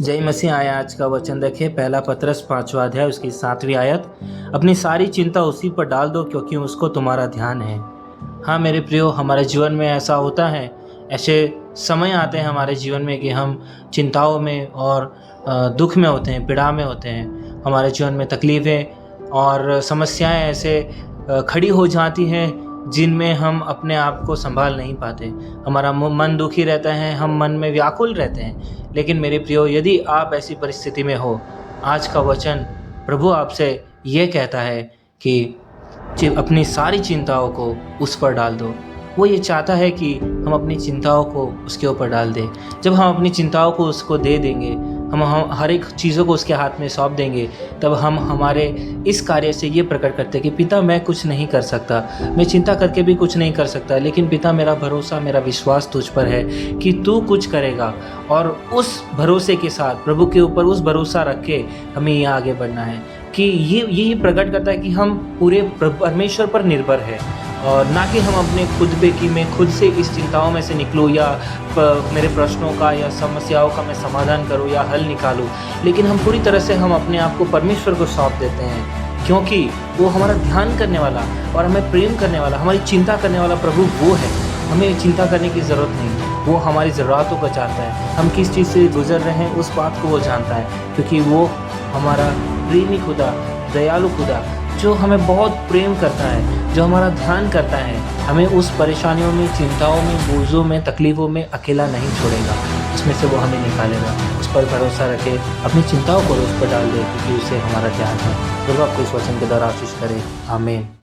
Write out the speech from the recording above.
जय मसीह आया। आज का वचन देखे पहला पतरस 5वां अध्याय उसकी 7वीं आयत। अपनी सारी चिंता उसी पर डाल दो क्योंकि उसको तुम्हारा ध्यान है। हाँ मेरे प्रियो, हमारे जीवन में ऐसा होता है, ऐसे समय आते हैं हमारे जीवन में कि हम चिंताओं में और दुख में होते हैं, पीड़ा में होते हैं। हमारे जीवन में तकलीफ़ें और समस्याएं ऐसे खड़ी हो जाती हैं जिनमें हम अपने आप को संभाल नहीं पाते। हमारा मन दुखी रहता है, हम मन में व्याकुल रहते हैं। लेकिन मेरे प्रियो, यदि आप ऐसी परिस्थिति में हो, आज का वचन प्रभु आपसे ये कहता है कि अपनी सारी चिंताओं को उस पर डाल दो। वो ये चाहता है कि हम अपनी चिंताओं को उसके ऊपर डाल दें। जब हम अपनी चिंताओं को उसको दे देंगे, हम हर एक चीज़ों को उसके हाथ में सौंप देंगे, तब हम हमारे इस कार्य से ये प्रकट करते हैं कि पिता मैं कुछ नहीं कर सकता, मैं चिंता करके भी कुछ नहीं कर सकता, लेकिन पिता मेरा भरोसा, मेरा विश्वास तुझ पर है कि तू कुछ करेगा। और उस भरोसे के साथ प्रभु के ऊपर उस भरोसा रख के हमें ये आगे बढ़ना है कि ये प्रकट करता है कि हम पूरे परमेश्वर पर निर्भर है और ना कि हम अपने खुद पे कि मैं खुद से इस चिंताओं में से निकलूँ या मेरे प्रश्नों का या समस्याओं का मैं समाधान करूँ या हल निकालूँ। लेकिन हम पूरी तरह से हम अपने आप को परमेश्वर को सौंप देते हैं, क्योंकि वो हमारा ध्यान करने वाला और हमें प्रेम करने वाला, हमारी चिंता करने वाला प्रभु वो है। हमें चिंता करने की ज़रूरत नहीं, वो हमारी ज़रूरतों को जानता है। हम किस चीज़ से गुजर रहे हैं उस बात को वो जानता है, क्योंकि वो हमारा प्रेमी खुदा, दयालु खुदा, जो हमें बहुत प्रेम करता है, जो हमारा ध्यान करता है, हमें उस परेशानियों में, चिंताओं में, बोझों में, तकलीफ़ों में अकेला नहीं छोड़ेगा। उसमें से वो हमें निकालेगा। उस पर भरोसा रखे, अपनी चिंताओं को उस पर डाल दे, क्योंकि उसे हमारा ध्यान है। प्रभु आपको इस वचन के द्वारा आशीष करे। आमीन।